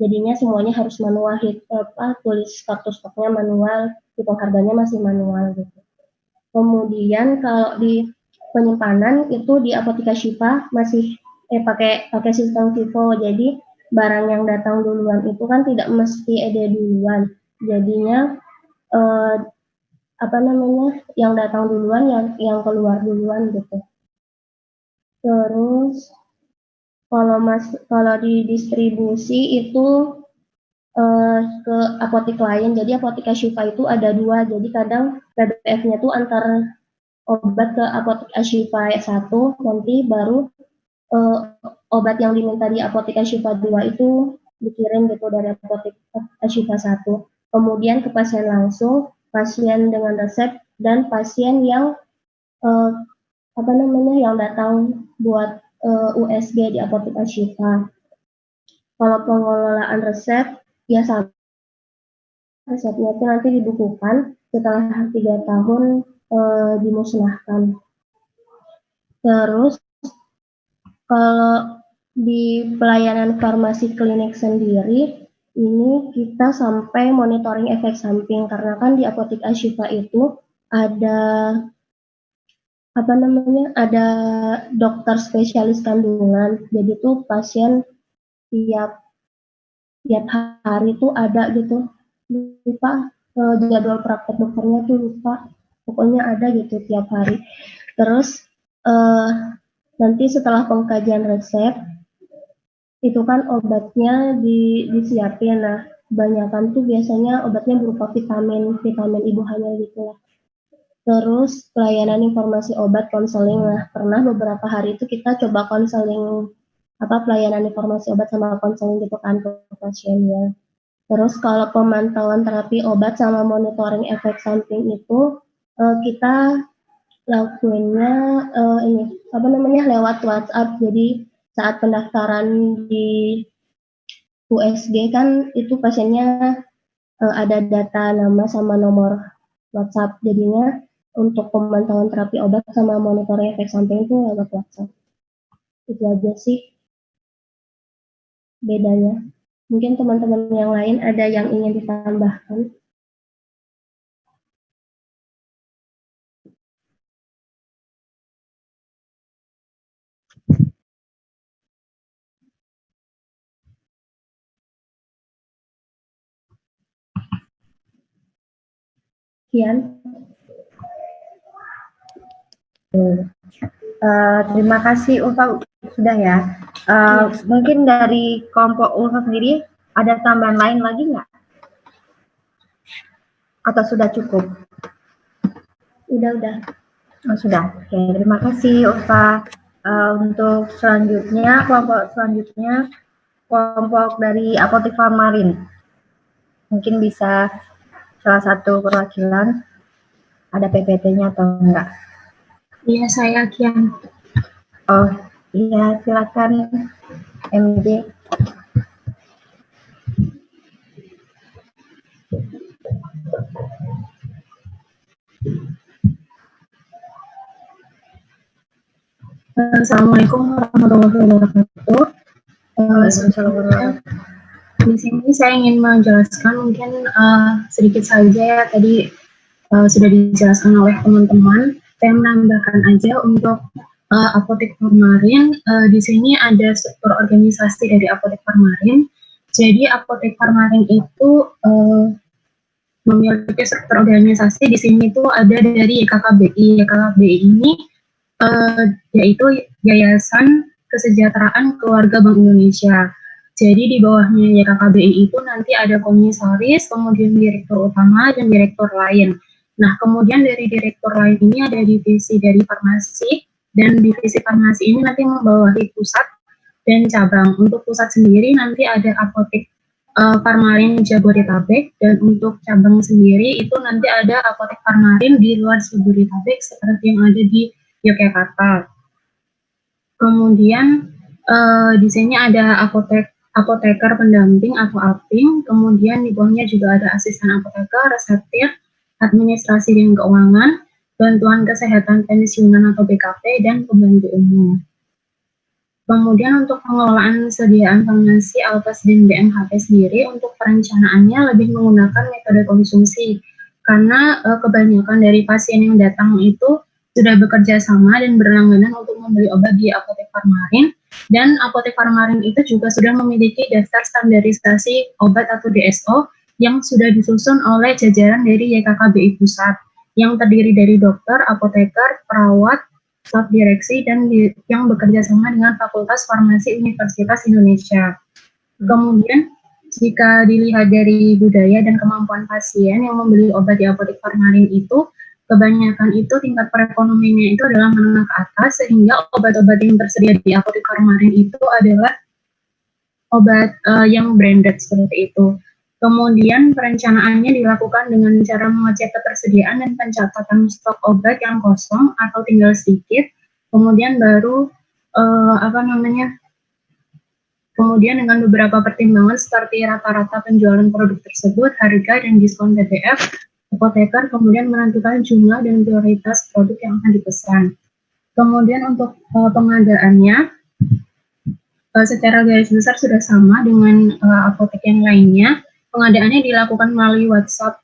Jadinya semuanya harus manual, tulis kartu stoknya manual, hitung harganya masih manual gitu. Kemudian kalau di penyimpanan itu di Apotika Syifa masih pakai sistem FIFO. Jadi barang yang datang duluan itu kan tidak mesti ada duluan. Jadinya yang datang duluan yang keluar duluan gitu. Terus kalau di distribusi itu ke apotek lain. Jadi Apotika Syifa itu ada 2. Jadi kadang PBF-nya tuh antar obat ke Apotika Syifa 1, nanti baru obat yang diminta di Apotika Syifa 2 itu dikirim gitu dari Apotika Syifa 1. Kemudian ke pasien langsung, pasien dengan resep, dan pasien yang yang datang buat USG di Apotika Syifa. Kalau pengelolaan resep, ya sama, resepnya itu nanti dibukukan setelah 3 tahun dimusnahkan. Terus kalau di pelayanan farmasi klinik sendiri, ini kita sampai monitoring efek samping karena kan di Apotika Syifa itu ada ada dokter spesialis kandungan. Jadi tuh pasien tiap hari tuh ada gitu. Lupa jadwal praktek dokternya tuh lupa. Pokoknya ada gitu tiap hari. Terus nanti setelah pengkajian resep itu kan obatnya disiapin. Nah, kebanyakan tuh biasanya obatnya berupa vitamin ibu hamil gitu lah. Terus pelayanan informasi obat, konseling. Nah, pernah beberapa hari itu kita coba konseling pelayanan informasi obat sama konseling gitu kan ke pasiennya. Terus kalau pemantauan terapi obat sama monitoring efek samping itu kita lakuinnya lewat WhatsApp. Jadi saat pendaftaran di USG kan itu pasiennya ada data nama sama nomor WhatsApp. Jadinya untuk pemantauan terapi obat sama monitoring efek samping itu lewat WhatsApp. Itu aja sih bedanya. Mungkin teman-teman yang lain ada yang ingin ditambahkan. Kian? Terima kasih Ulfa sudah ya. Mungkin dari kelompok Ulfa sendiri ada tambahan lain lagi nggak? Atau sudah cukup? Udah. Oh, sudah. Oke, terima kasih Ulfa. Untuk selanjutnya, kelompok selanjutnya kelompok dari Apotek Farmarin. Mungkin bisa salah satu perwakilan, ada PPT-nya atau enggak? Iya, saya Kian. Oh, iya, silakan MJ. Assalamualaikum warahmatullahi wabarakatuh. Di sini saya ingin menjelaskan mungkin sedikit saja ya, tadi sudah dijelaskan oleh teman-teman. Saya menambahkan aja untuk Apotek Farmarin. Di sini ada struktur organisasi dari Apotek Farmarin. Jadi Apotek Farmarin itu memiliki struktur organisasi. Di sini itu ada dari YKKBI. YKKBI ini yaitu Yayasan Kesejahteraan Keluarga Bank Indonesia. Jadi di bawahnya YKKBI itu nanti ada komisaris, kemudian direktur utama dan direktur lain. Nah, kemudian dari direktur lain ini ada divisi dari farmasi, dan divisi farmasi ini nanti membawahi pusat dan cabang. Untuk pusat sendiri nanti ada Apotek Farmarin Jabodetabek, dan untuk cabang sendiri itu nanti ada Apotek Farmarin di luar Jabodetabek seperti yang ada di Yogyakarta. Kemudian di sini ada apoteker pendamping atau APIM, kemudian di bawahnya juga ada asisten apoteker, reseptir, administrasi dan keuangan, bantuan kesehatan pensiunan atau BKP, dan pembantu umum. Kemudian untuk pengelolaan sediaan farmasi Alkes dan BMHP sendiri untuk perencanaannya lebih menggunakan metode konsumsi karena kebanyakan dari pasien yang datang itu sudah bekerja sama dan berlangganan untuk membeli obat di apotek Farmarin, dan apotek Farmarin itu juga sudah memiliki daftar standarisasi obat atau DSO yang sudah disusun oleh jajaran dari YKKBI Pusat yang terdiri dari dokter, apoteker, perawat, staf direksi, dan yang bekerja sama dengan Fakultas Farmasi Universitas Indonesia. Kemudian, jika dilihat dari budaya dan kemampuan pasien yang membeli obat di apotek Farmarin itu, kebanyakan itu tingkat perekonomiannya itu adalah menengah ke atas, sehingga obat-obat yang tersedia di apotek Farmarin itu adalah obat yang branded seperti itu. Kemudian perencanaannya dilakukan dengan cara mengecek ketersediaan dan pencatatan stok obat yang kosong atau tinggal sedikit. Kemudian baru kemudian dengan beberapa pertimbangan seperti rata-rata penjualan produk tersebut, harga dan diskon TTF, apoteker kemudian menentukan jumlah dan prioritas produk yang akan dipesan. Kemudian untuk pengadaannya secara garis besar sudah sama dengan apotek yang lainnya. Pengadaannya dilakukan melalui WhatsApp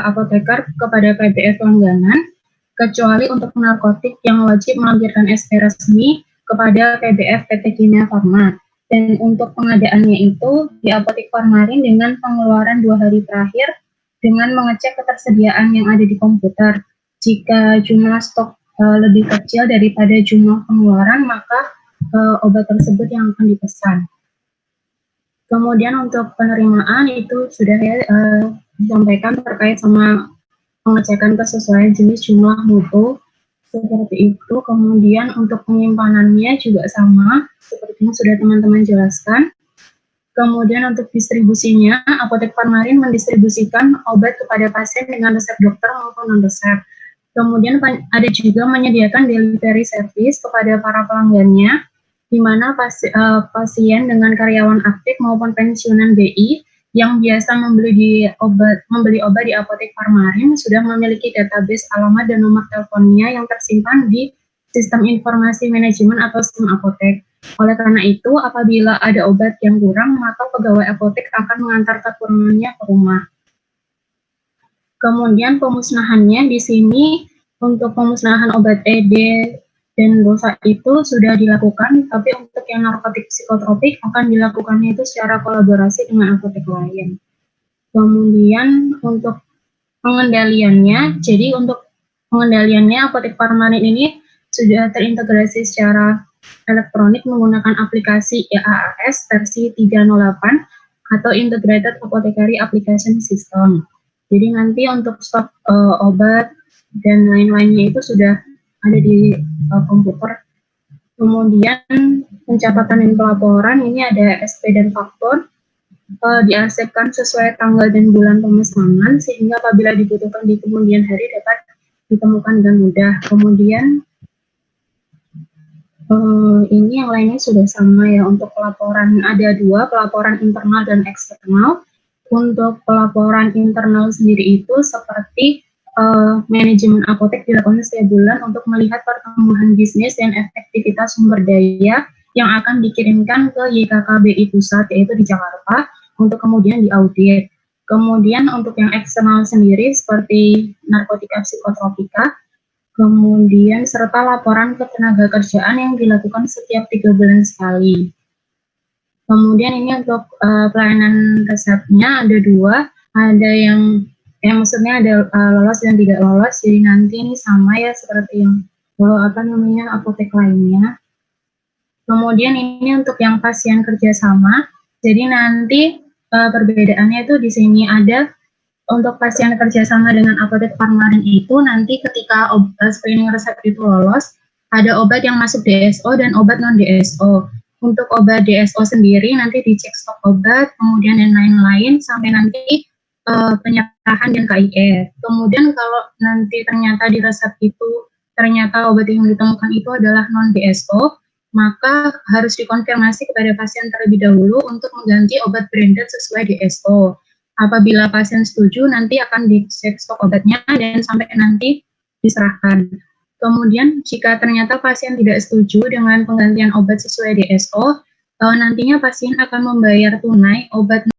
apoteker kepada PBF langganan, kecuali untuk narkotik yang wajib melampirkan SP resmi kepada PBF PT Kimia Farma. Dan untuk pengadaannya itu di apotek Farmarin dengan pengeluaran 2 hari terakhir dengan mengecek ketersediaan yang ada di komputer. Jika jumlah stok lebih kecil daripada jumlah pengeluaran, maka obat tersebut yang akan dipesan. Kemudian untuk penerimaan itu sudah disampaikan terkait sama pengecekan kesesuaian jenis jumlah mutu seperti itu. Kemudian untuk penyimpanannya juga sama seperti yang sudah teman-teman jelaskan. Kemudian untuk distribusinya, apotek Farmarin mendistribusikan obat kepada pasien dengan resep dokter maupun non-resep. Kemudian ada juga menyediakan delivery service kepada para pelanggannya, di mana pasien dengan karyawan aktif maupun pensiunan BI yang biasa membeli obat di apotek Farmarin sudah memiliki database alamat dan nomor teleponnya yang tersimpan di sistem informasi manajemen atau sistem apotek. Oleh karena itu, apabila ada obat yang kurang, maka pegawai apotek akan mengantar kekurangannya ke rumah. Kemudian pemusnahannya di sini untuk pemusnahan obat ED dan dosa itu sudah dilakukan, tapi untuk yang narkotik psikotropik akan dilakukannya itu secara kolaborasi dengan apotek lain. Kemudian untuk pengendaliannya, jadi untuk pengendaliannya apotek Farmarin ini sudah terintegrasi secara elektronik menggunakan aplikasi EAAS versi 308 atau Integrated Apothecary Application System. Jadi nanti untuk stok obat dan lain-lainnya itu sudah ada di komputer. Kemudian pencatatan dan pelaporan ini ada SP dan faktur, diarsipkan sesuai tanggal dan bulan pemesanan sehingga apabila dibutuhkan di kemudian hari dapat ditemukan dengan mudah. Kemudian ini yang lainnya sudah sama ya. Untuk pelaporan ada 2, pelaporan internal dan eksternal. Untuk pelaporan internal sendiri itu seperti manajemen apotek dilakukan setiap bulan untuk melihat pertumbuhan bisnis dan efektivitas sumber daya yang akan dikirimkan ke YKKBI Pusat, yaitu di Jakarta, untuk kemudian diaudit. Kemudian untuk yang eksternal sendiri seperti narkotika psikotropika, kemudian serta laporan ketenaga kerjaan yang dilakukan setiap 3 bulan sekali. Kemudian ini untuk pelayanan resepnya ada 2, ada yang maksudnya ada lolos dan tidak lolos, jadi nanti ini sama ya seperti yang apotek lainnya. Kemudian ini untuk yang pasien kerjasama, jadi nanti perbedaannya itu di sini ada untuk pasien kerjasama dengan apotek Farmarin itu nanti ketika screening resep itu lolos, ada obat yang masuk DSO dan obat non-DSO. Untuk obat DSO sendiri nanti dicek stok obat, kemudian dan lain-lain sampai nanti penyerahan dan KIF. Kemudian kalau nanti ternyata di resep itu ternyata obat yang ditemukan itu adalah non-DSO, maka harus dikonfirmasi kepada pasien terlebih dahulu untuk mengganti obat branded sesuai DSO. Apabila pasien setuju, nanti akan dicek stok obatnya dan sampai nanti diserahkan. Kemudian jika ternyata pasien tidak setuju dengan penggantian obat sesuai DSO, nantinya pasien akan membayar tunai obat